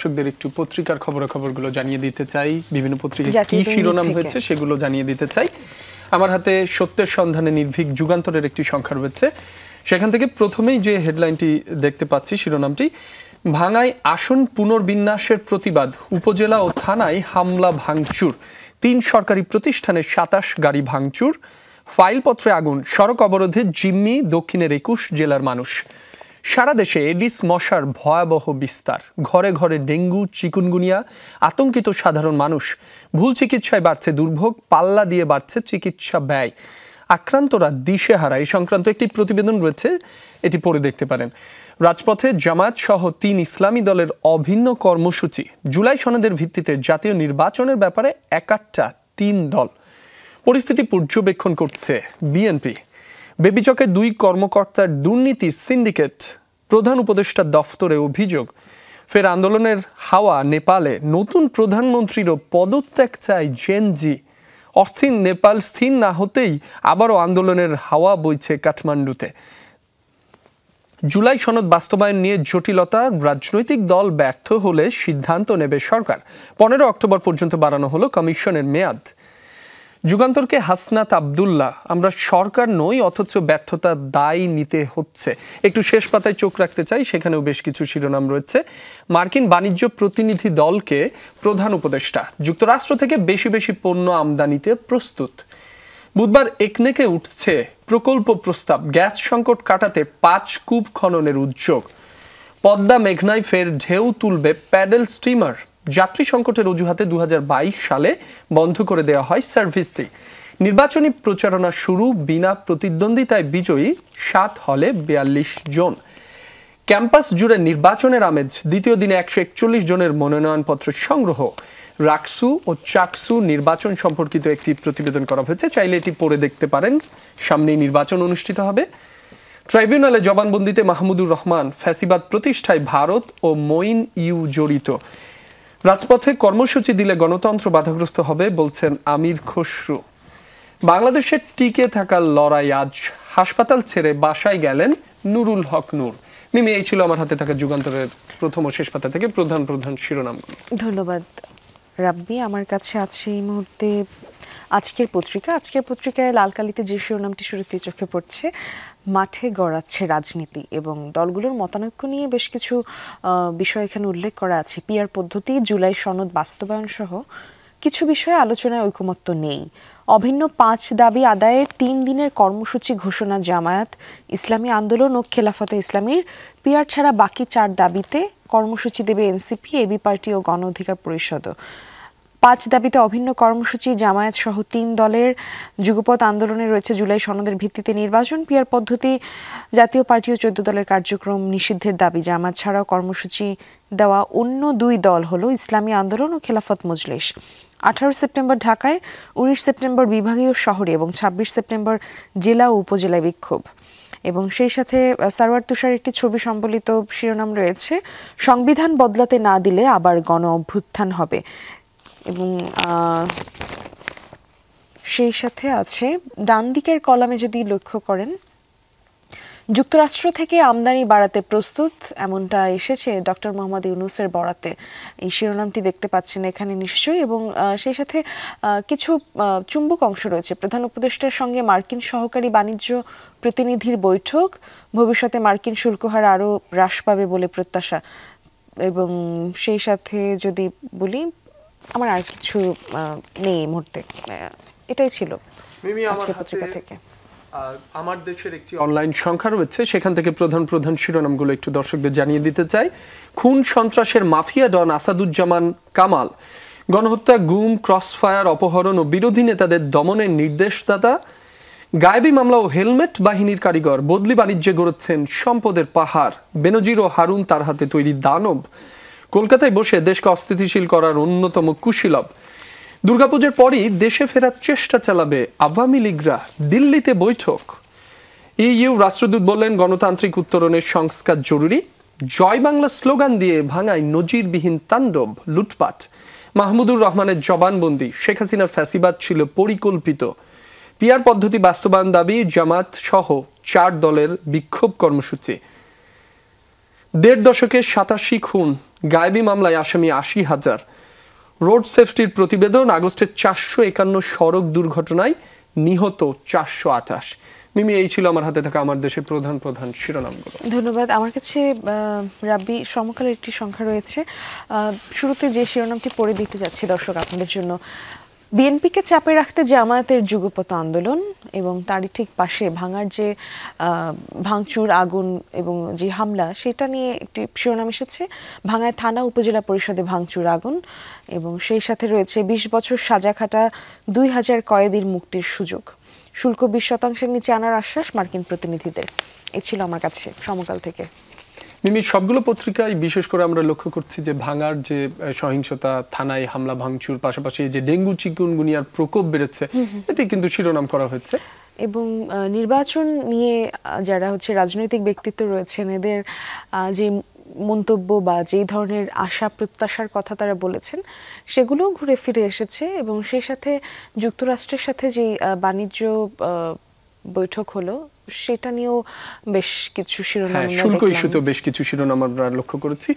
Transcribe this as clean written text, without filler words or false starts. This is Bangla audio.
দর্শকদের একটু পত্রিকার খবরাখবরগুলো জানিয়ে দিতে চাই, বিভিন্ন পত্রিকায় কি শিরোনাম হয়েছে সেগুলো জানিয়ে দিতে চাই। আমার হাতে সত্যের সন্ধানে নির্ভীক যুগান্তরের একটি সংখ্যা রয়েছে, সেখান থেকে প্রথমেই যে হেডলাইনটি দেখতে পাচ্ছি, শিরোনামটি ভাঙায় আসন পুনর্বিন্যাসের প্রতিবাদ, উপজেলা ও থানায় হামলা ভাঙচুর, 3 সরকারি প্রতিষ্ঠানে 27 গাড়ি ভাঙচুর, ফাইলপত্রে আগুন, সড়ক অবরোধে জিম্মি দক্ষিণের 21 জেলার মানুষ। সারা দেশে এডিস মশার ভয়াবহ বিস্তার, ঘরে ঘরে ডেঙ্গু চিকুনগুনিয়া, আতঙ্কিত সাধারণ মানুষ, ভুল চিকিৎসায় বাড়ছে দুর্ভোগ, পাল্লা দিয়ে বাড়ছে চিকিৎসা ব্যয়, আক্রান্তরা দিশেহারা। এই সংক্রান্ত একটি প্রতিবেদন রয়েছে, এটি পড়ে দেখতে পারেন। রাজপথে জামায়াত সহ 3 ইসলামী দলের অভিন্ন কর্মসূচি, জুলাই সনদের ভিত্তিতে জাতীয় নির্বাচনের ব্যাপারে একাট্টা 3 দল। পরিস্থিতি পর্যবেক্ষণ করছে বিএনপি। বেবিচকে 2 কর্মকর্তার দুর্নীতি সিন্ডিকেট, প্রধান উপদেষ্টার দফতরে অভিযোগ। ফের আন্দোলনের হাওয়া নেপালে, নতুন প্রধানমন্ত্রীরও পদত্যাগ চায় জেনজি। অস্থির নেপাল স্থির না হতেই আবারও আন্দোলনের হাওয়া বইছে কাঠমান্ডুতে। জুলাই সনদ বাস্তবায়ন নিয়ে জটিলতা, রাজনৈতিক দল ব্যর্থ হলে সিদ্ধান্ত নেবে সরকার। 15 অক্টোবর পর্যন্ত বাড়ানো হলো কমিশনের মেয়াদ। যুগান্তরকে হাসনাত আব্দুল্লাহ, আমরা সরকার নই অথচ ব্যর্থতার দায় নিতে হচ্ছে। একটু শেষ পাতায় চোখ রাখতে চাই, সেখানেও বেশ কিছু শিরোনাম রয়েছে। মার্কিন বাণিজ্য প্রতিনিধি দলকে প্রধান উপদেষ্টা, যুক্তরাষ্ট্র থেকে বেশি বেশি পণ্য আমদানিতে প্রস্তুত। বুধবার একনেকে উঠছে প্রকল্প প্রস্তাব, গ্যাস সংকট কাটাতে 5 কূপ খননের উদ্যোগ। পদ্মা মেঘনায় ফের ঢেউ তুলবে প্যাডেল স্টিমার, যাত্রী সংকটের অজুহাতে 2022 সালে বন্ধ করে দেওয়া হয় সার্ভিসটি। নির্বাচনী প্রচারণা শুরু, বিনা প্রতিদ্বন্দ্বিতায় বিজয়ী 7 হলে 42 জন। ক্যাম্পাস জুড়ে নির্বাচনের আমেজ, দ্বিতীয় দিনে 141 জনের মনোনয়নপত্র সংগ্রহ। রাকসু ও চাকসু নির্বাচন সম্পর্কিত একটি প্রতিবেদন করা হয়েছে, চাইলে এটি পড়ে দেখতে পারেন। সামনেই নির্বাচন অনুষ্ঠিত হবে। ট্রাইব্যুনালে জবানবন্দিতে মাহমুদুর রহমান, ফ্যাসিবাদ প্রতিষ্ঠায় ভারত ও মঈন ইউ জড়িত। রাজপথে কর্মসূচি দিলে গণতন্ত্র বাধাগ্রস্ত হবে বলছেন আমির খসরু। বাংলাদেশের টিকে থাকার লড়াই আজ, হাসপাতাল ছেড়ে বাসায় গেলেন নুরুল হক নূর। মিমি, এই ছিল আমার হাতে থাকা যুগান্তরের প্রথম ও শেষ পাতা থেকে প্রধান প্রধান শিরোনামগুলো। ধন্যবাদ রাব্বি। আমার কাছে আছে এই মুহূর্তে আজকের পত্রিকায় লালকালিতে যে শিরোনামটি শুরুতেই চোখে পড়ছে, মাঠে গড়াচ্ছে রাজনীতি, এবং দলগুলোর মতানৈক্য নিয়ে বেশ কিছু বিষয় এখানে উল্লেখ করা আছে। পিআর পদ্ধতি, জুলাই সনদ বাস্তবায়ন সহ কিছু বিষয়ে আলোচনায় ঐকমত্য নেই। অভিন্ন 5 দাবি আদায়ে 3 দিনের কর্মসূচি ঘোষণা জামায়াত, ইসলামী আন্দোলন ও খেলাফতে ইসলামীর। পিআর ছাড়া বাকি 4 দাবিতে কর্মসূচি দেবে এনসিপি, এবি পার্টি ও গণ অধিকার পরিষদও। 5 দাবিতে অভিন্ন কর্মসূচি জামায়াত সহ 3 দলের। যুগপৎ আন্দোলনে রয়েছে জুলাই সনদের ভিত্তিতে নির্বাচন, পিআর পদ্ধতি, জাতীয় পার্টি ও 14 দলের কার্যক্রম নিষিদ্ধের দাবি। জামায়াত ছাড়াও কর্মসূচি দেওয়া অন্য 2 দল হলো ইসলামী আন্দোলন ও খেলাফত মজলিস। 18 সেপ্টেম্বর ঢাকায়, 19 সেপ্টেম্বর বিভাগীয় শহরে এবং 26 সেপ্টেম্বর জেলা ও উপজেলায় বিক্ষোভ। এবং সেই সাথে সারওয়ার তুষার একটি ছবি সম্বলিত শিরোনাম রয়েছে, সংবিধান বদলাতে না দিলে আবার গণ অভ্যুত্থান হবে। এবং সেই সাথে আছে ডান দিকের কলামে যদি লক্ষ্য করেন, যুক্তরাষ্ট্র থেকে আমদানি বাড়াতে প্রস্তুত, এমনটা এসেছে ডক্টর মোহাম্মদ ইউনূসের বরাতে। এই শিরোনামটি দেখতে পাচ্ছেন এখানে নিশ্চয়ই। এবং সেই সাথে কিছু চুম্বক অংশ রয়েছে। প্রধান উপদেষ্টার সঙ্গে মার্কিন সহকারী বাণিজ্য প্রতিনিধির বৈঠক, ভবিষ্যতে মার্কিন শুল্ক হার আরও হ্রাস পাবে বলে প্রত্যাশা। এবং সেই সাথে যদি বলি, আমার আর কিছু নেই এই মুহূর্তে। এটাই ছিল আজকের পত্রিকা থেকে। আমার দেশের একটি অনলাইন সংখ্যা রয়েছে, সেখান থেকে প্রধান প্রধান শিরোনামগুলো একটু দর্শকদের জানিয়ে দিতে চাই। খুন সন্ত্রাসের মাফিয়া ডন আসাদুজ্জামান কামাল, গণহত্যা, গুম, ক্রসফায়ার, অপহরণ ও বিরোধী নেতাদের দমনের নির্দেশদাতা। গায়েবী মামলা ও হেলমেট বাহিনীর কারিগর, বদলি বাণিজ্যে গড়েছেন সম্পদের পাহাড়। বেনজির ও হারুন তার হাতে তৈরি দানব। কলকাতায় বসে দেশকে অস্থিতিশীল করার অন্যতম কুশীলব। দুর্গাপুজোর পরই দেশে ফেরার চেষ্টা চালাবে আওয়ামী লীগরা, দিল্লিতে বৈঠক। ইইউ রাষ্ট্রদূত বললেন, গণতান্ত্রিক উত্তরণের সংস্কার জরুরি। জয় বাংলা স্লোগান দিয়ে ভাঙায় নজিরবিহীন তাণ্ডব, লুটপাট। মাহমুদুর রহমানের জবানবন্দি, শেখ হাসিনার ফ্যাসিবাদ ছিল পরিকল্পিত। পিআর পদ্ধতি বাস্তবায়ন দাবি, জামাত সহ 4 দলের বিক্ষোভ কর্মসূচি। দেড় দশকে 87 খুন, গায়েবী মামলায় আসামি 80,000। রোড সেফটির প্রতিবেদন, আগস্টে 451 সড়ক দুর্ঘটনায় নিহত 428। মিমি, এই ছিল আমার হাতে থাকা আমার দেশের প্রধান প্রধান শিরোনামগুলো। ধন্যবাদ। আমার কাছে রাব্বি সমকালের একটি সংখ্যা রয়েছে। শুরুতে যে শিরোনামটি পড়ে দিতে যাচ্ছি দর্শক আপনাদের জন্য। বিএনপিকে চাপে রাখতে জামায়াতের যুগপৎ আন্দোলন, এবং তারই ঠিক পাশে ভাঙার যে ভাঙচুর, আগুন এবং যে হামলা, সেটা নিয়ে একটি শিরোনাম এসেছে। ভাঙায় থানা উপজেলা পরিষদে ভাঙচুর, আগুন, এবং সেই সাথে রয়েছে 20 বছর সাজা খাটা 2000 কয়েদির মুক্তির সুযোগ, শুল্ক 20% নিচে আনার আশ্বাস মার্কিন প্রতিনিধিদের। এই ছিল আমার কাছে সমকাল থেকে। মিমি, সবগুলো পত্রিকায় বিশেষ করে আমরা লক্ষ্য করছি যে ভাঙার যে সহিংসতা, থানায় হামলা ভাঙচুর, পাশাপাশি যে ডেঙ্গু চিকুনগুনিয়ার প্রকোপ বেড়েছে, এটি কিন্তু শিরোনাম করা হয়েছে। এবং নির্বাচন নিয়ে যারা রাজনৈতিক ব্যক্তিত্ব রয়েছেন, এদের যে মন্তব্য বা যেই ধরনের আশা প্রত্যাশার কথা তারা বলেছেন, সেগুলোও ঘুরে ফিরে এসেছে। এবং সেই সাথে যুক্তরাষ্ট্রের সাথে যে বাণিজ্য বৈঠক হলো, সেটা নিয়েও বেশ কিছু শিরোনাম, শুল্ক ইস্যুতেও বেশ কিছু শিরোনাম আমরা লক্ষ্য করেছি।